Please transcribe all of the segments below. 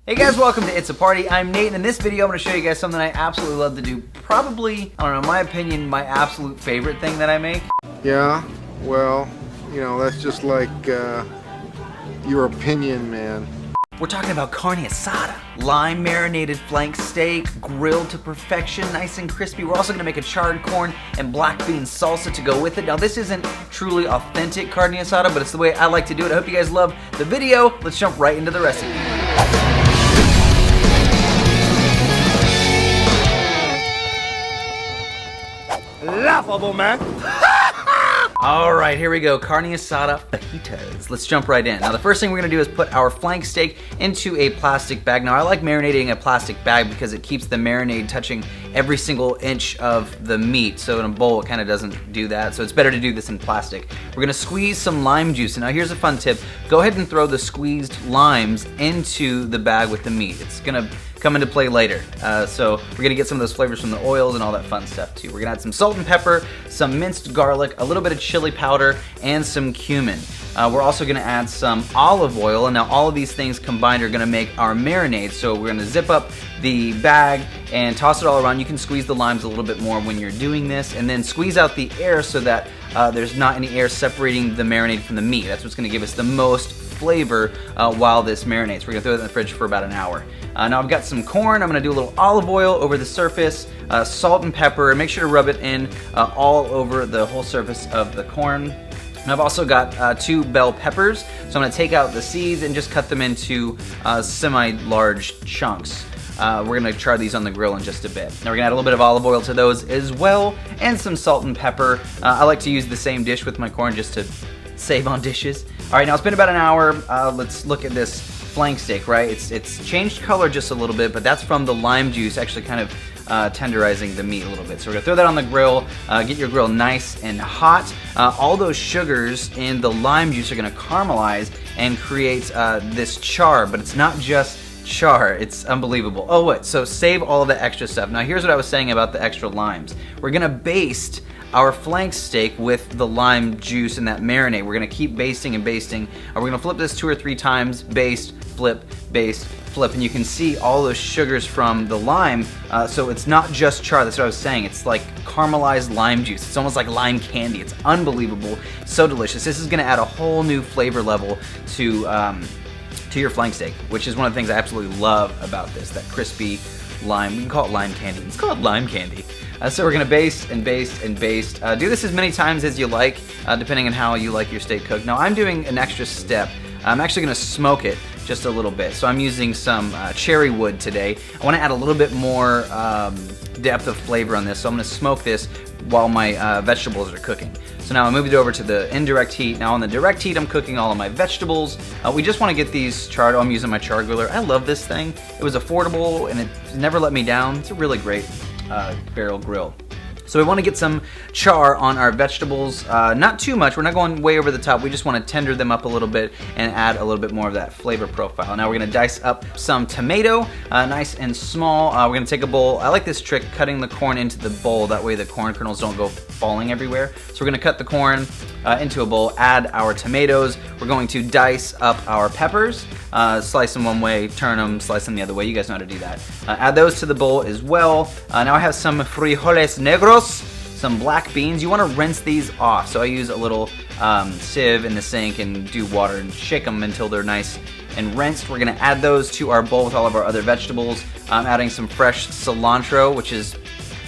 Hey guys, welcome to It's a Party. I'm Nate, and in this video I'm going to show you guys something I absolutely love to do. Probably, I don't know, in my opinion, my absolute favorite thing that I make. Yeah, well, you know, that's just like your opinion, man. We're talking about carne asada. Lime marinated flank steak, grilled to perfection, nice and crispy. We're also gonna make a charred corn and black bean salsa to go with it. Now this isn't truly authentic carne asada, but it's the way I like to do it. I hope you guys love the video. Let's jump right into the recipe. Laughable, man. All right, here we go. Carne asada fajitas. Let's jump right in. Now, the first thing we're gonna do is put our flank steak into a plastic bag. Now, I like marinating a plastic bag because it keeps the marinade touching every single inch of the meat. So in a bowl, it kind of doesn't do that. So it's better to do this in plastic. We're gonna squeeze some lime juice. And now here's a fun tip. Go ahead and throw the squeezed limes into the bag with the meat. It's gonna come into play later. So we're gonna get some of those flavors from the oils and all that fun stuff too. We're gonna add some salt and pepper, some minced garlic, a little bit of chili powder, and some cumin. We're also gonna add some olive oil, and now all of these things combined are gonna make our marinade. So we're gonna zip up the bag and toss it all around. You can squeeze the limes a little bit more when you're doing this, and then squeeze out the air so that there's not any air separating the marinade from the meat. That's what's gonna give us the most flavor while this marinates. We're gonna throw it in the fridge for about an hour. Now I've got some corn. I'm gonna do a little olive oil over the surface, salt and pepper, and make sure to rub it in all over the whole surface of the corn. And I've also got 2 bell peppers, so I'm gonna take out the seeds and just cut them into semi-large chunks. We're gonna char these on the grill in just a bit. Now we're gonna add a little bit of olive oil to those as well, and some salt and pepper. I like to use the same dish with my corn just to save on dishes. All right, now it's been about an hour. Let's look at this flank steak, right? It's changed color just a little bit, but that's from the lime juice actually kind of tenderizing the meat a little bit. So we're gonna throw that on the grill, get your grill nice and hot. All those sugars in the lime juice are gonna caramelize and create this char, but it's not just char, it's unbelievable. Oh wait, so save all of the extra stuff. Now here's what I was saying about the extra limes. We're gonna baste our flank steak with the lime juice and that marinade. We're gonna keep basting and basting. We're gonna flip this 2 or 3 times, baste, flip, and you can see all those sugars from the lime. So it's not just char, that's what I was saying. It's like caramelized lime juice. It's almost like lime candy. It's unbelievable, so delicious. This is gonna add a whole new flavor level to your flank steak, which is one of the things I absolutely love about this, that crispy lime. We can call it lime candy. It's called lime candy. So we're gonna baste and baste and baste. Do this as many times as you like, depending on how you like your steak cooked. Now I'm doing an extra step. I'm actually gonna smoke it just a little bit. So I'm using some cherry wood today. I wanna add a little bit more depth of flavor on this, so I'm gonna smoke this while my vegetables are cooking. So now I moved it over to the indirect heat. Now on the direct heat, I'm cooking all of my vegetables. We just wanna get these charred. Oh, I'm using my char griller. I love this thing. It was affordable and it never let me down. It's a really great barrel grill. So we want to get some char on our vegetables, not too much. We're not going way over the top. We just want to tender them up a little bit and add a little bit more of that flavor profile. Now we're going to dice up some tomato, nice and small. We're going to take a bowl. I like this trick, cutting the corn into the bowl. That way the corn kernels don't go falling everywhere. So we're going to cut the corn into a bowl, add our tomatoes. We're going to dice up our peppers, slice them one way, turn them, slice them the other way. You guys know how to do that. Add those to the bowl as well. Now I have some frijoles negros, some black beans. You want to rinse these off. So I use a little sieve in the sink and do water and shake them until they're nice and rinsed. We're going to add those to our bowl with all of our other vegetables. I'm adding some fresh cilantro, which is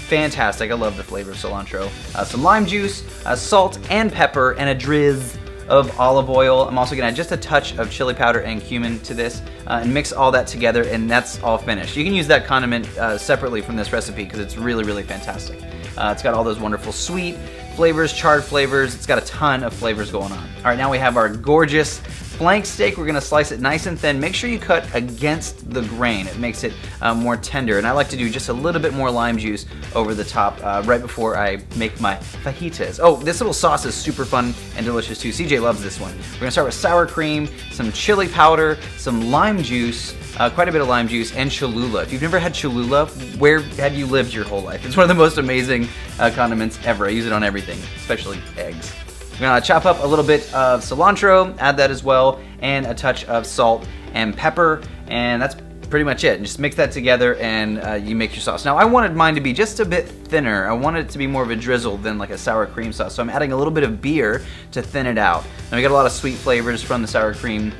fantastic. I love the flavor of cilantro. Some lime juice, salt and pepper, and a drizz of olive oil. I'm also gonna add just a touch of chili powder and cumin to this and mix all that together, and that's all finished. You can use that condiment separately from this recipe because it's really, really fantastic. It's got all those wonderful sweet flavors, charred flavors. It's got a ton of flavors going on. All right, now we have our gorgeous flank steak. We're gonna slice it nice and thin. Make sure you cut against the grain. It makes it more tender. And I like to do just a little bit more lime juice over the top right before I make my fajitas. Oh, this little sauce is super fun and delicious too. CJ loves this one. We're gonna start with sour cream, some chili powder, some lime juice, quite a bit of lime juice, and Cholula. If you've never had Cholula, where have you lived your whole life? It's one of the most amazing condiments ever. I use it on everything, especially eggs. I'm gonna chop up a little bit of cilantro, add that as well, and a touch of salt and pepper, and that's pretty much it. And just mix that together and you make your sauce. Now I wanted mine to be just a bit thinner. I wanted it to be more of a drizzle than like a sour cream sauce. So I'm adding a little bit of beer to thin it out. Now we got a lot of sweet flavors from the sour cream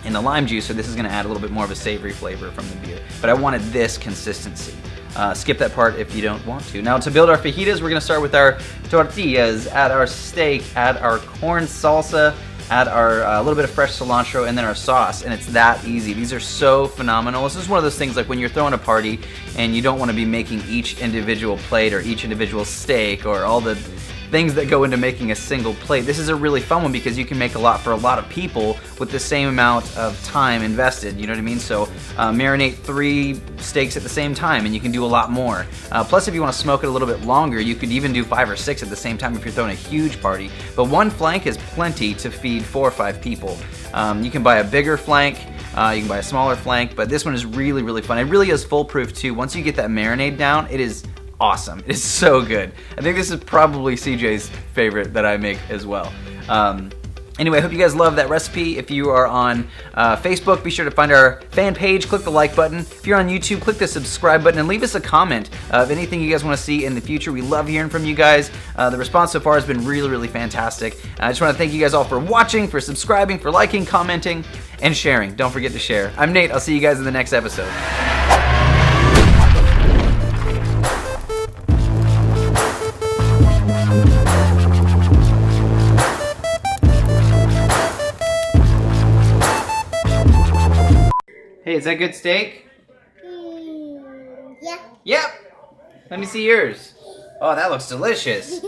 and the lime juice, so this is gonna add a little bit more of a savory flavor from the beer. But I wanted this consistency. Skip that part if you don't want to. Now to build our fajitas, we're gonna start with our tortillas, add our steak, add our corn salsa, add our little bit of fresh cilantro, and then our sauce, and it's that easy. These are so phenomenal. This is one of those things like when you're throwing a party and you don't want to be making each individual plate or each individual steak or all the things that go into making a single plate. This is a really fun one because you can make a lot for a lot of people with the same amount of time invested, you know what I mean? So marinate 3 steaks at the same time and you can do a lot more. Plus if you want to smoke it a little bit longer, you could even do 5 or 6 at the same time if you're throwing a huge party. But 1 flank is plenty to feed 4 or 5 people. You can buy a bigger flank, you can buy a smaller flank, but this one is really, really fun. It really is foolproof too. Once you get that marinade down, it is awesome. It is so good. I think this is probably CJ's favorite that I make as well. Anyway, I hope you guys love that recipe. If you are on Facebook, be sure to find our fan page, click the like button. If you're on YouTube, click the subscribe button and leave us a comment of anything you guys want to see in the future. We love hearing from you guys. The response so far has been really, really fantastic. I just want to thank you guys all for watching, for subscribing, for liking, commenting, and sharing. Don't forget to share. I'm Nate. I'll see you guys in the next episode. Hey, is that good steak? Yeah. Yep. Let me see yours. Oh, that looks delicious.